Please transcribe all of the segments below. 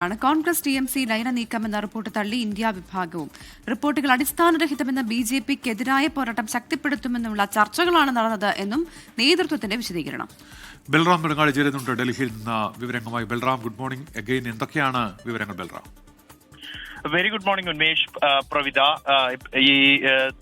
Congress TMC ലയന നീക്കമെന്ന report തള്ളി India വിഭാഗവും. റിപ്പോർട്ടുകൾ അടിസ്ഥാനരഹിതമെന്ന ബിജെപിക്കെതിരായ പോരാട്ടം ശക്തിപ്പെടുത്തുമെന്നുള്ള ചർച്ചകളാണ് നടന്നത് എന്നും നേതൃത്വത്തിന്റെ വിശദീകരണം. ബൽറാം ബംഗാളി ചേരുന്നുണ്ട് ഡൽഹിയിൽ നിന്ന് വിവരങ്ങളുമായി. Balram, good morning again. എന്തൊക്കെയാണ് വിവരങ്ങൾ Balram? Very good morning Unmesh, Pravitha. ഈ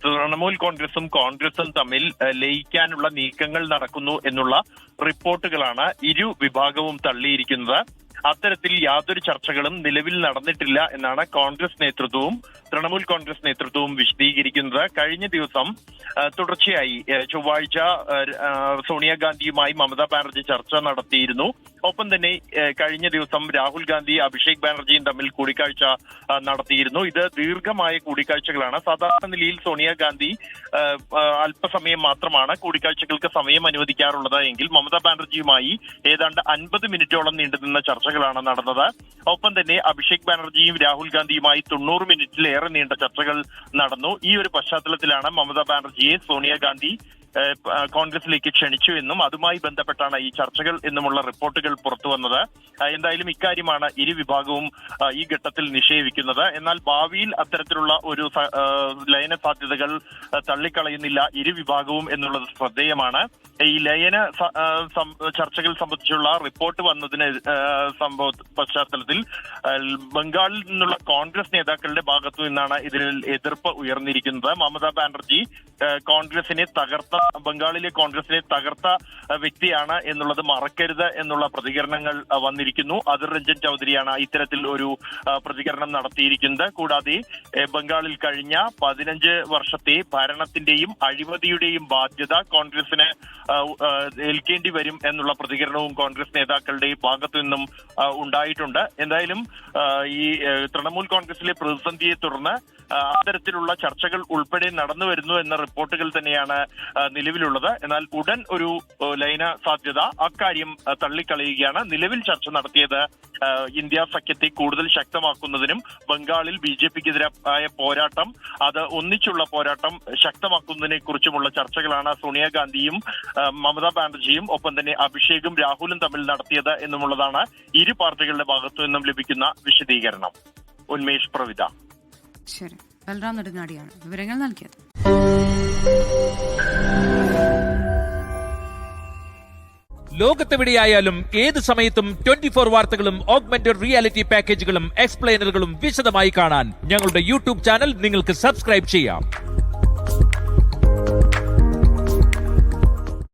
തൃണമൂൽ കോൺഗ്രസും തമ്മിൽ ലയിക്കാനുള്ള നീക്കങ്ങൾ നടക്കുന്നു എന്നുള്ള റിപ്പോർട്ടുകളാണ് ഇരു വിഭാഗവും തള്ളിയിരിക്കുന്നത്. അത്തരത്തിൽ യാതൊരു ചർച്ചകളും നിലവിൽ നടന്നിട്ടില്ല എന്നാണ് കോൺഗ്രസ് നേതൃത്വവും തൃണമൂൽ കോൺഗ്രസ് നേതൃത്വവും വിശദീകരിക്കുന്നത്. കഴിഞ്ഞ ദിവസം തുടർച്ചയായി ചൊവ്വാഴ്ച സോണിയാഗാന്ധിയുമായി മമതാ ബാനർജി ചർച്ച നടത്തിയിരുന്നു. ഒപ്പം തന്നെ കഴിഞ്ഞ ദിവസം രാഹുൽ ഗാന്ധി അഭിഷേക് ബാനർജിയും തമ്മിൽ കൂടിക്കാഴ്ച നടത്തിയിരുന്നു. ഇത് ദീർഘമായ കൂടിക്കാഴ്ചകളാണ്. സാധാരണ നിലയിൽ സോണിയാഗാന്ധി അല്പസമയം മാത്രമാണ് കൂടിക്കാഴ്ചകൾക്ക് സമയം അനുവദിക്കാറുള്ളത് എങ്കിൽ മമതാ ബാനർജിയുമായി ഏതാണ്ട് 50 മിനിറ്റോളം നീണ്ടുനിന്ന ചർച്ചകളാണ് നടന്നത്. ഒപ്പം തന്നെ അഭിഷേക് ബാനർജിയും രാഹുൽ ഗാന്ധിയുമായി 90 മിനിറ്റിലേറെ നീണ്ട ചർച്ചകൾ നടന്നു. ഈ ഒരു പശ്ചാത്തലത്തിലാണ് മമതാ ബാനർജിയെ സോണിയാഗാന്ധി കോൺഗ്രസിലേക്ക് ക്ഷണിച്ചു എന്നും അതുമായി ബന്ധപ്പെട്ടാണ് ഈ ചർച്ചകൾ എന്നുമുള്ള റിപ്പോർട്ടുകൾ പുറത്തുവന്നത്. എന്തായാലും ഇക്കാര്യമാണ് ഇരു വിഭാഗവും ഈ ഘട്ടത്തിൽ നിഷേധിക്കുന്നത്. എന്നാൽ ഭാവിയിൽ അത്തരത്തിലുള്ള ഒരു ലയന സാധ്യതകൾ തള്ളിക്കളയുന്നില്ല ഇരു വിഭാഗവും എന്നുള്ളത് ശ്രദ്ധേയമാണ്. ഈ ലയന ചർച്ചകൾ സംബന്ധിച്ചുള്ള റിപ്പോർട്ട് വന്നതിന് പശ്ചാത്തലത്തിൽ ബംഗാളിൽ നിന്നുള്ള കോൺഗ്രസ് നേതാക്കളുടെ ഭാഗത്തു നിന്നാണ് ഇതിൽ എതിർപ്പ് ഉയർന്നിരിക്കുന്നത്. മമതാ ബാനർജി ബംഗാളിലെ കോൺഗ്രസിനെ തകർത്ത വ്യക്തിയാണ് എന്നുള്ളത് മറക്കരുത് എന്നുള്ള പ്രതികരണങ്ങൾ വന്നിരിക്കുന്നു. അധിർ രഞ്ജൻ ചൌധരിയാണ് ഇത്തരത്തിൽ ഒരു പ്രതികരണം നടത്തിയിരിക്കുന്നത്. കൂടാതെ ബംഗാളിൽ കഴിഞ്ഞ 15 വർഷത്തെ ഭരണത്തിന്റെയും അഴിമതിയുടെയും ബാധ്യത കോൺഗ്രസിന് ഏൽക്കേണ്ടി വരും എന്നുള്ള പ്രതികരണവും കോൺഗ്രസ് നേതാക്കളുടെ ഭാഗത്തു നിന്നും ഉണ്ടായിട്ടുണ്ട്. എന്തായാലും ഈ തൃണമൂൽ കോൺഗ്രസിലെ പ്രതിസന്ധിയെ തുടർന്ന് അത്തരത്തിലുള്ള ചർച്ചകൾ ഉൾപ്പെടെ നടന്നു വരുന്നു എന്ന റിപ്പോർട്ടുകൾ തന്നെയാണ് നിലവിലുള്ളത്. എന്നാൽ ഉടൻ ഒരു ലയന സാധ്യത അക്കാര്യം തള്ളിക്കളയുകയാണ്. നിലവിൽ ചർച്ച നടത്തിയത് ഇന്ത്യ സഖ്യത്തെ കൂടുതൽ ശക്തമാക്കുന്നതിനും ബംഗാളിൽ ബിജെപിക്കെതിരായ പോരാട്ടം അത് ഒന്നിച്ചുള്ള പോരാട്ടം ശക്തമാക്കുന്നതിനെ കുറിച്ചുമുള്ള ചർച്ചകളാണ് സോണിയാഗാന്ധിയും മമതാ ബാനർജിയും ഒപ്പം തന്നെ അഭിഷേകും രാഹുലും തമ്മിൽ നടത്തിയത് എന്നുമുള്ളതാണ് ഇരു പാർട്ടികളുടെ ഭാഗത്തു നിന്നും ലഭിക്കുന്ന വിശദീകരണം. ഉന്മേഷ്, പ്രവിത. ശരി, ബൽറാം നെടുങ്ങാടിയാണ് വിവരങ്ങൾ നൽകിയത്. ലോകത്തെവിടെയായാലും ഏത് സമയത്തും 24 വാർത്തകളും ഓഗ്മെന്റഡ് റിയാലിറ്റി പാക്കേജുകളും എക്സ്പ്ലെയിനറുകളും വിശദമായി കാണാൻ ഞങ്ങളുടെ യൂട്യൂബ് ചാനൽ നിങ്ങൾക്ക് സബ്സ്ക്രൈബ് ചെയ്യാം.